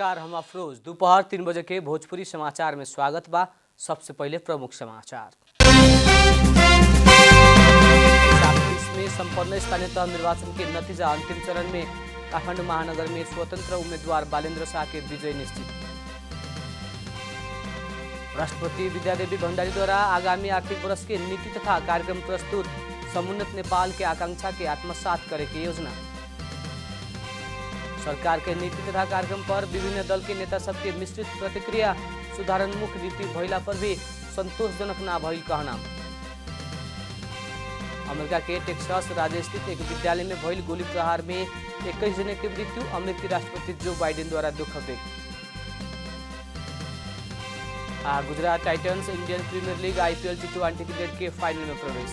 नमस्कार, हम अफरोज। दोपहर 3 बजे के भोजपुरी समाचार में स्वागत बा। सबसे पहले प्रमुख समाचार। 2020 में संपन्न स्थानीय तह निर्वाचन के नतीजा अंतिम चरण में काठमाडौँ महानगर में स्वतंत्र उम्मीदवार बालेन्द्र शाह के विजय निश्चित। राष्ट्रपति विद्यादेवी भण्डारी द्वारा आगामी आर्थिक वर्ष के नीति तथा कार्यक्रम प्रस्तुत। समुन्नत नेपाल के आकांक्षा के आत्मसात करे की योजना। सरकार के नीति तथा कार्यक्रम पर विभिन्न दल के नेता सबके मिश्रित प्रतिक्रिया। सुधारोन्मुख नीति भइला पर भी संतोषजनक ना भइल कहना। अमेरिका के टेक्सास राज्य स्थित एक विद्यालय में भइल गोली प्रहार में 21 जने की मृत्यु। अमेरिकी राष्ट्रपति जो बाइडेन द्वारा दुख व्यक्त। Gujarat Titans Indian Premier League IPL T20 cricket के फाइनल में प्रवेश।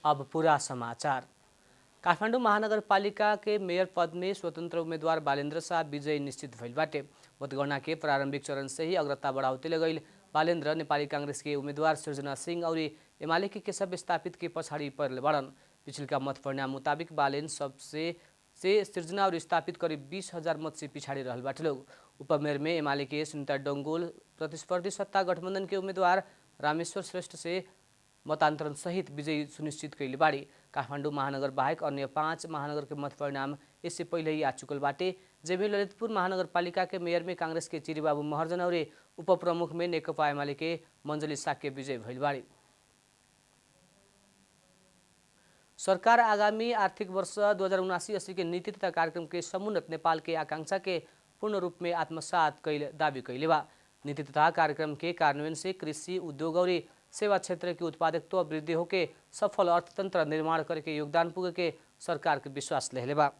अब पूरा समाचार। काठमाडौँ महानगरपालिका के मेयर पद में स्वतंत्र उम्मीदवार बालेन्द्र शाह विजयी निश्चित भइल बाटे। मतगणना के प्रारंभिक चरण से ही अग्रता बढ़ाते गईल बालेन्द्र नेपाली कांग्रेस के उम्मीदवार सृजना सिंह और एमाले के केशव स्थापित के पछाड़ी पड़ल बड़न। पिछिलका मत परिणाम मुताबिक बालेन सबसे सृजना और स्थापित करीब 20,000 मत से पिछाड़ी रहल बाटे लोग। उपमेयर में एमाले के सुनीता डोंगोल प्रतिस्पर्धी सत्ता गठबंधन के उम्मीदवार रामेश्वर श्रेष्ठ से मतांतरण सहित विजयी सुनिश्चित कैले बाड़ी। काठमाडौँ महानगर बाहेक अन्य 5 महानगर के मत परिणाम इससे पहले ही आ चुकल बाटे। जेमे ललितपुर महानगरपालिका के मेयर में कांग्रेस के चिरीबाबू महर्जन और उप प्रमुख में नेकपा एमाले के मंजली साक्य विजय भइल बाड़ी। सरकार आगामी आर्थिक वर्ष 2079-80 के नीति तथा कार्यक्रम के समुन्नत नेपाल के आकांक्षा के पूर्ण रूप में आत्मसात कैल दावी कैले बा। नीति तथा कार्यक्रम के कार्यान्वयन से कृषि, उद्योग और सेवा क्षेत्र की उत्पादकत्व वृद्धि होके सफल अर्थतंत्र निर्माण करके योगदान पुगे के सरकार के विश्वास लेले बा।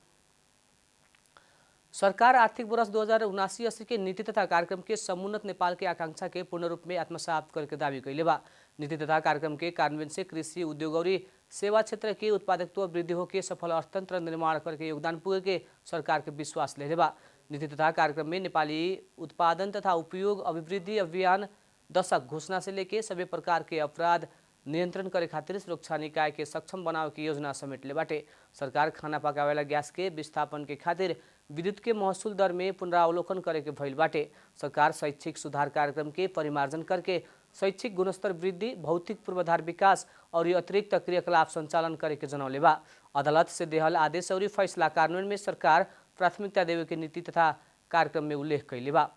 सरकार आर्थिक वर्ष 2079-80 के नीति तथा कार्यक्रम के समुन्नत नेपाल के आकांक्षा के पूर्ण रूप में आत्मसात करके दावी कैले बा। नीति तथा कार्यक्रम के कार्यान्वयन से कृषि, उद्योग और सेवा क्षेत्र की उत्पादकत्व वृद्धि होके सफल अर्थतंत्र निर्माण करके योगदान पुगे के सरकार के विश्वास लेले बा। नीति तथा कार्यक्रम में नेपाली उत्पादन तथा उपयोग अभिवृद्धि अभियान दशक घोषणा से लेके सभी प्रकार के अपराध नियंत्रण करे खातिर सुरक्षा निकाय के सक्षम बनावे की योजना समेटले बाटे। सरकार खाना पकावेला गैस के विस्थापन के खातिर विद्युत के महसूल दर में पुनरावलोकन करे के भइल बाटे। सरकार शैक्षिक सुधार कार्यक्रम के परिमार्जन करके शैक्षिक गुणस्तर वृद्धि, भौतिक पूर्वाधार विकास और अतिरिक्त क्रियाकलाप संचालन करे के जनौले बा। अदालत से देहल आदेश और फैसला कार्यान्वयन में सरकार प्राथमिकता देवे के नीति तथा कार्यक्रम में उल्लेख कैले बा।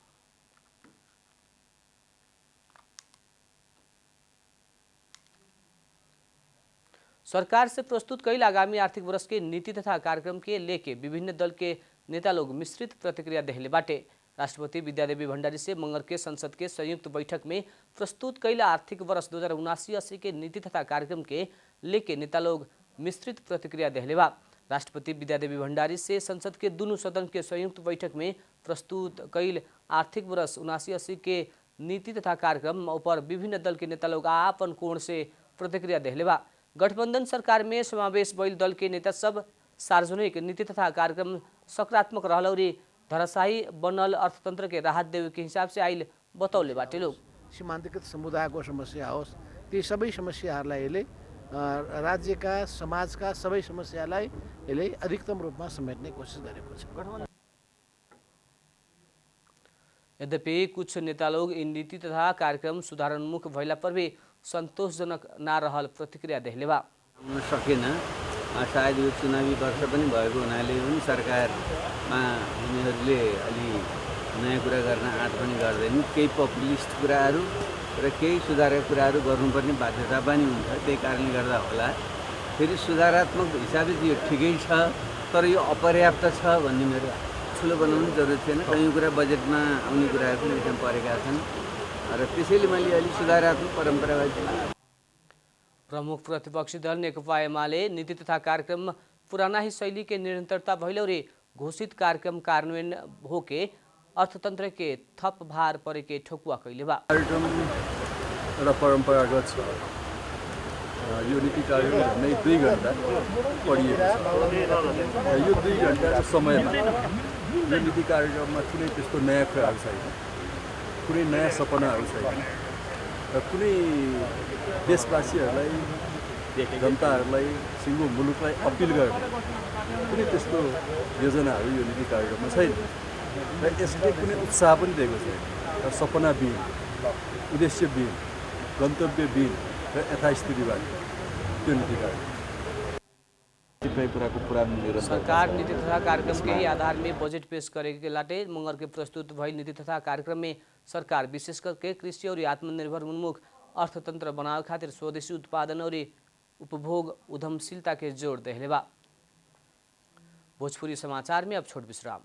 सरकार से प्रस्तुत कई आगामी आर्थिक वर्ष के नीति तथा कार्यक्रम के लेके विभिन्न दल के नेता लोग मिश्रित प्रतिक्रिया देहले बाटे। राष्ट्रपति विद्यादेवी भण्डारी से मंगर के संसद के संयुक्त बैठक में प्रस्तुत कई आर्थिक वर्ष 2079-80 के नीति तथा कार्यक्रम के लेके नेता लोग मिश्रित प्रतिक्रिया देहले बा। राष्ट्रपति विद्यादेवी भण्डारी से संसद के दोनों सदन के संयुक्त बैठक में प्रस्तुत कई आर्थिक वर्ष 79-80 के नीति तथा कार्यक्रम पर विभिन्न दल के नेता लोग आपन कोण से प्रतिक्रिया देहले बा। गठबंधन सरकार में समावेश भइल दल के नेता सब सार्वजनिक नीति तथा कार्यक्रम सकारात्मक रहल और धराशायी बनल अर्थतंत्र के राहत देवे के हिसाब से आइल बतौले बाटे लोग। सीमान्तकृत समुदायको समस्या होस्, ती सबै समस्याहरूलाई यसले राज्यका समाजका सबै समस्यालाई यसले अधिकतम रूपमा समेट्ने कोसिस गरेको छ। यद्यपि कुछ नेता लोग इन नीति तथा कार्यक्रम सुधारोन्मुख भइला पर भी संतोषजनक ना रहल प्रतिक्रिया देहले बा। सकेन, सायद यो चुनावी वर्ष पनि भएको हुनाले पनि सरकारमा उनीहरूले अलि नयाँ कुरा गर्न आँट पनि गर्दैन। केही पपुलिस्ट कुराहरू र केही सुधारका कुराहरू गर्नुपर्ने बाध्यता पनि हुन्छ। त्यही कारणले गर्दा होला फेरि सुधारात्मक हिसाबले यो ठिकै छ, तर यो अपर्याप्त छ भन्ने मेरो ठुलो बनाउनु जरुरत छैन। कयौँ कुरा बजेटमा आउने कुराहरू पनि यसमा परेका छन् र त्यसैले मैले अलि सुधारात्मक परम्परागत प्रमुख प्रतिपक्षी दल नेकपा एमाले नीति तथा कार्यक्रम पुराना ही शैली के निरंतरता भइल और घोषित कार्यक्रम कार्यान्वयन होके अर्थतंत्र के थप भार परे के ठोकुआ कैले बा। कार्यक्रम एउटा परम्परागत छ, यो नीति कार्यक्रम झन्डै 2 घन्टा पढिएको छ र यो 2 घन्टाको समयमा यो नीति कार्यक्रममा कुनै त्यस्तो नयाँ कुराहरू छैन, कुनै नयाँ सपनाहरू छैन र कुनै देशवासीहरूलाई जनताहरूलाई सिङ्गो मुलुकलाई अपिल गर्ने कुनै त्यस्तो योजनाहरू यो नीति कार्यक्रममा छैन र यसले कुनै उत्साह पनि दिएको छैन र सपनाविहीन, उद्देश्यविहीन, गन्तव्यविहीन र यथास्थितिबाट त्यो नीति कार्यक्रम सरकार नीति तथा कार्यक्रम के ही आधार में बजट पेश करे के लाटे मंगर के प्रस्तुत भई नीति तथा कार्यक्रम में सरकार विशेष करके कृषि और आत्मनिर्भर उन्मुख अर्थतंत्र बनावे खातिर स्वदेशी उत्पादन और उपभोग उद्यमशीलता के जोड़ देले बा। भोजपुरी समाचार में अब छोट विश्राम।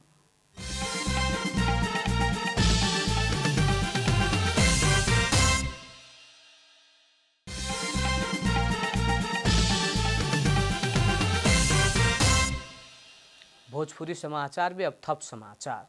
भोजपुरी समाचार में अब थप समाचार।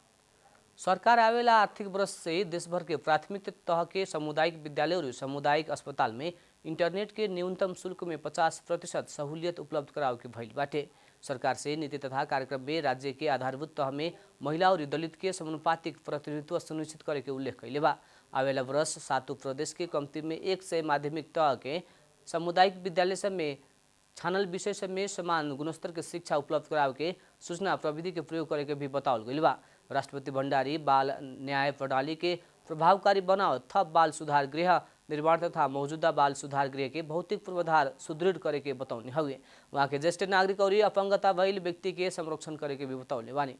सरकार आवेला आर्थिक वर्ष से देशभर के प्राथमिक तह के सामुदायिक विद्यालय और सामुदायिक अस्पताल में इंटरनेट के न्यूनतम शुल्क में 50% सहूलियत उपलब्ध कराव के भइल बाटे। सरकार से नीति तथा कार्यक्रम में राज्य के आधारभूत तह में महिला और दलित के समानुपातिक प्रतिनिधित्व सुनिश्चित करे के उल्लेख कैले बा। आवेला वर्ष 7 प्रदेश के कम्ती में 100 माध्यमिक तह के सामुदायिक विद्यालय सब में छानल विषय सब में समान गुणस्तर के शिक्षा उपलब्ध कराव के सूचना प्रविधि के प्रयोग करे के भी बताओल गइल बा। राष्ट्रपति भण्डारी बाल न्याय प्रणाली के प्रभावकारी बनाव, थप बाल सुधार गृह निर्माण तथा मौजूदा बाल सुधार गृह के भौतिक पूर्वाधार सुदृढ़ करे के बतौने हुए। वहाँ के ज्येष्ठ नागरिक और अपंगता भइल व्यक्ति के संरक्षण करे के भी बतौले बानी।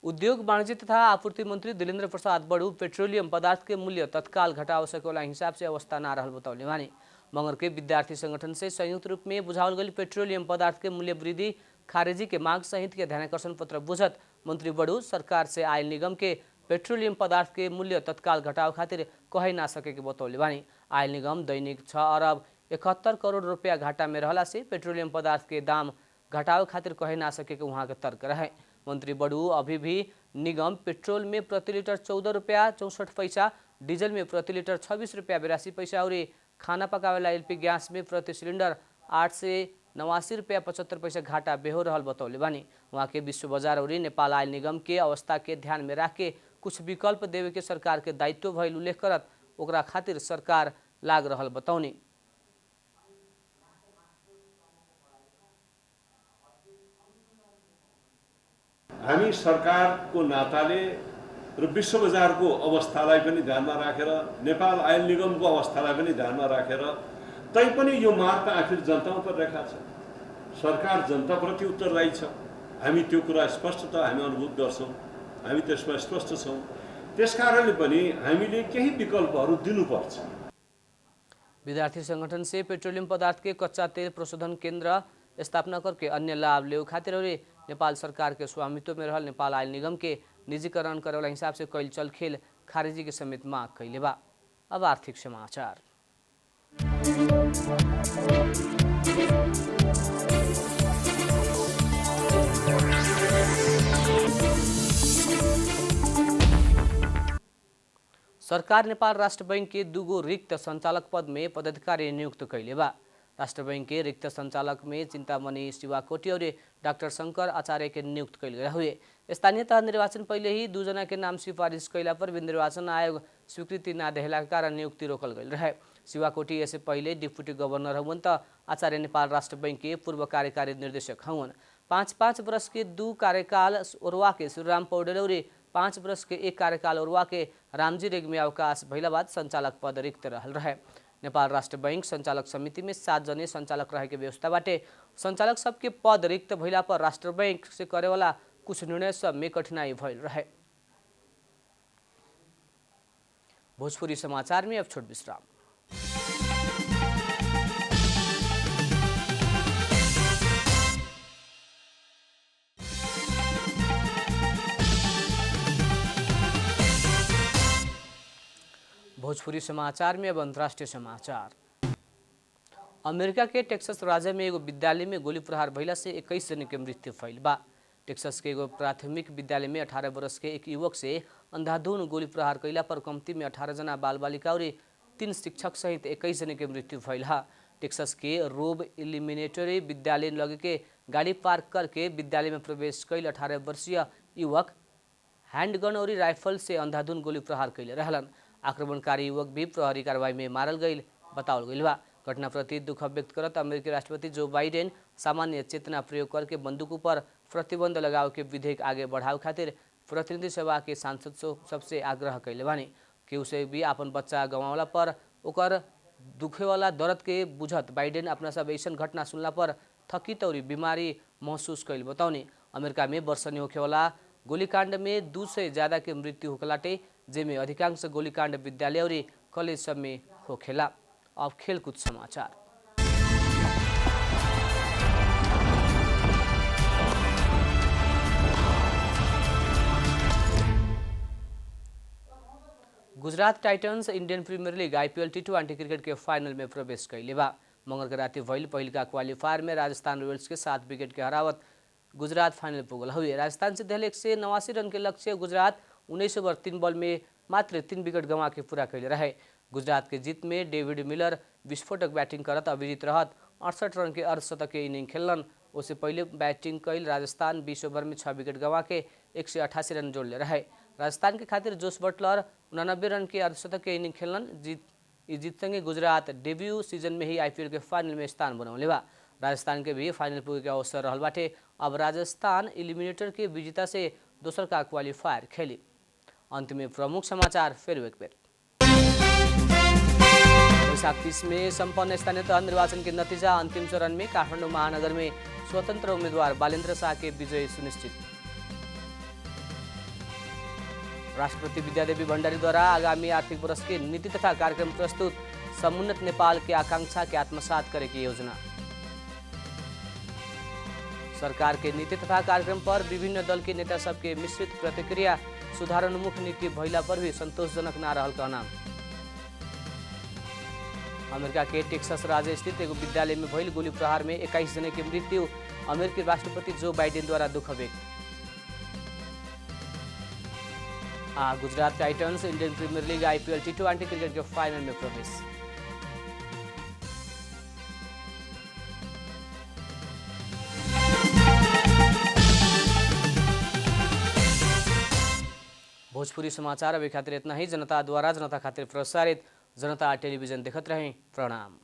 उद्योग वाणिज्य तथा आपूर्ति मंत्री दिलेन्द्र प्रसाद बड़ू पेट्रोलियम पदार्थ के मूल्य तत्काल घटाव सकेला हिसाब से अवस्था ना रहल बतौले बानी। मंगर के विद्यार्थी संगठन से संयुक्त रूप में बुझावल गई पेट्रोलियम पदार्थ के मूल्य वृद्धि खारिजी के मांग सहित के ध्यानाकर्षण पत्र बुझत मंत्री बड़ू सरकार से आयल निगम के पेट्रोलियम पदार्थ के मूल्य तत्काल घटाव खातिर कहे ना सके के बतौले बानी। आयल निगम दैनिक 6 अरब 71 करोड़ रुपया घाटा में रहला से पेट्रोलियम पदार्थ के दाम घटाव खातिर कहे ना सके के वहाँ के तर्क रहे। मंत्री बड़ू अभी भी निगम पेट्रोल में प्रति लीटर 14 रुपया 64 पैसा, डीजल में प्रति लीटर 26 रुपया 82 पैसा और खाना पकावेला एलपी गैस में प्रति सिलेंडर 8 से 89 रुपया 75 पैसा घाटा बेहो रहल बतौले बानी। वहाँ के विश्व बाजार और नेपाल आयल निगम के अवस्था के ध्यान में रख के कुछ विकल्प देवे के सरकार के दायित्व भइल उल्लेख करत ओकरा खातिर सरकार लाग रहल बतौनी। हामी सरकारको नाताले र विश्व बजारको अवस्थालाई पनि ध्यानमा राखेर नेपाल आयल निगमको अवस्थालाई पनि ध्यानमा राखेर तैपनि यो माग त आखिर जनतामा परिरहेको छ। सरकार जनताप्रति उत्तरदायी छ। हामी त्यो कुरा स्पष्टतः हामी अनुभूत गर्छौँ, हामी त्यसमा स्पष्ट छौँ। त्यसकारणले पनि हामीले केही विकल्पहरू दिनुपर्छ। विद्यार्थी संगठन से पेट्रोलियम पदार्थ के कच्चा तेल प्रशोधन केंद्र स्थापना करके अन्य लाभ ले खातिर और नेपाल सरकार के स्वामित्व में रहल नेपाल आयल निगम के निजीकरण करे वाला हिसाब से कैल चल खेल खारिजी के समेत मांग कैले बा। अब आर्थिक समाचार। सरकार नेपाल राष्ट्र बैंक के 2 रिक्त संचालक पद में पदाधिकारी नियुक्त कैले बा। राष्ट्र बैंक के रिक्त संचालक में चिंतामणि शिवाकोटी और डॉक्टर शंकर आचार्य के नियुक्त कैल गए हुए। स्थानीय तह निर्वाचन पहले ही 2 जना के नाम सिफारिश कैला पर भी निर्वाचन आयोग स्वीकृति ना देहला के कारण नियुक्ति रोकल गई रहे। शिवाकोटी ऐसे पहले डिप्टी गवर्नर हुन त आचार्य नेपाल राष्ट्र बैंक के पूर्व कार्यकारी निर्देशक हुन। 5-5 वर्ष के 2 कार्यकाल ओरवा के श्रीराम पौडेल और 5 वर्ष के 1 कार्यकाल ओरवा के रामजी रेग्मी अवकाश भइला बाद संचालक पद रिक्त रहल रहे। नेपाल राष्ट्र बैंक संचालक समिति में 7 जने संचालक रहे के व्यवस्था बाटे। संचालक सबके पद रिक्त भइला पर राष्ट्र बैंक से करे वाला कुछ निर्णय सब में कठिनाई भइल रहे। भोजपुरी समाचार में अब छोट विश्राम। भोजपुरी समाचार में अब अंतर्राष्ट्रीय समाचार। अमेरिका के टेक्सास राज्य में एगो विद्यालय में गोली प्रहार भइला से 21 जन के मृत्यु भइल बा। टेक्सास के एगो प्राथमिक विद्यालय में 18 वर्ष के एक युवक से अंधाधुन गोली प्रहार कैला पर कम्ती में 18 जना बाल बालिका और 3 शिक्षक सहित 21 जने की मृत्यु भइल है। टेक्सास के रोब एलिमिनेटरी विद्यालय लगे के गाड़ी पार्क करके विद्यालय में प्रवेश कैल 18 वर्षीय युवक हैंडगन और राइफल से अंधाधुन गोली प्रहार कैले रहलन। आक्रमणकारी युवक भी प्रहरी कार्रवाई में मारल गई बताओल गई बा। घटना प्रति दुख व्यक्त करत अमेरिकी राष्ट्रपति जो बाइडेन सामान्य चेतना प्रयोग करके बंदूकों पर प्रतिबंध लगाव के विधेयक आगे बढ़ाव खातिर प्रतिनिधि सभा के सांसद सबसे आग्रह कैले बानी कि उसे भी अपन बच्चा गंवावला पर ओकर दुखे वाला दर्द के बुझत बाइडेन अपना सब ऐसा घटना सुनला पर थकित और बीमारी महसूस कैल बताउने। अमेरिका में वर्षनी होखेवाला गोलीकांड में 200 से ज़्यादा के मृत्यु होखलाटे जेमे अधिकांश गोलीकांड विद्यालय और कॉलेज सब में होखेला। अब खेलकूद समाचार। Gujarat Titans Indian Premier League IPL T20 cricket के फाइनल में प्रवेश कैले बा। मंगल के राति भइल पहिलका क्वालिफायर में राजस्थान रॉयल्स के 7 विकेट के हरावत गुजरात फाइनल पुगल हुए। राजस्थान से दिल 189 रन के लक्ष्य गुजरात 19 ओवर 3 बॉल में मात्र 3 विकेट गंवा के पूरा कैले रहे। गुजरात के जीत में डेविड मिलर विस्फोटक बैटिंग करत अविजित रहत 68 रन के अर्धशतकीय इनिंग खेलन। उससे पहले बैटिंग कैल राजस्थान 20 ओवर में 6 विकेट गंवा के 188 रन जोड़ले रहे। राजस्थान के खातिर जोस बटलर 89 रन के अर्धशतकीय इनिंग खेलन। जीत संगे गुजरात डेब्यू सीजन में ही IPL के फाइनल में स्थान बनौले बा। राजस्थान के भी फाइनल पुगे के अवसर रहल बाटे। अब राजस्थान एलिमिनेटर के विजेता से दोसर का क्वालिफायर खेली। अंत में प्रमुख समाचार फिर एक बेर। वैशाख 30 में संपन्न स्थानीय तह निर्वाचन के नतीजा अंतिम चरण में काठमाडौँ महानगर में स्वतंत्र उम्मीदवार बालेन्द्र शाह के विजय सुनिश्चित। राष्ट्रपति विद्यादेवी भण्डारी द्वारा आगामी आर्थिक वर्ष के नीति तथा कार्यक्रम प्रस्तुत। समुन्नत नेपाल के आकांक्षा के आत्मसात करे की योजना। सरकार के नीति तथा कार्यक्रम पर विभिन्न दल के नेता सबके मिश्रित प्रतिक्रिया। सुधारोन्मुख नीति भइला पर भी संतोषजनक ना रहल कहना। अमेरिका के टेक्सास राज्य स्थित एगो विद्यालय में भइल गोली प्रहार में 21 जने की मृत्यु। अमेरिकी राष्ट्रपति जो बाइडेन द्वारा दुख व्यक्त। Gujarat Titans Indian Premier League IPL T20 cricket के फाइनल में प्रवेश। भोजपुरी समाचार अभी खातिर इतना ही। जनता द्वारा जनता खातिर प्रसारित जनता टेलीविजन देखत रहें। प्रणाम।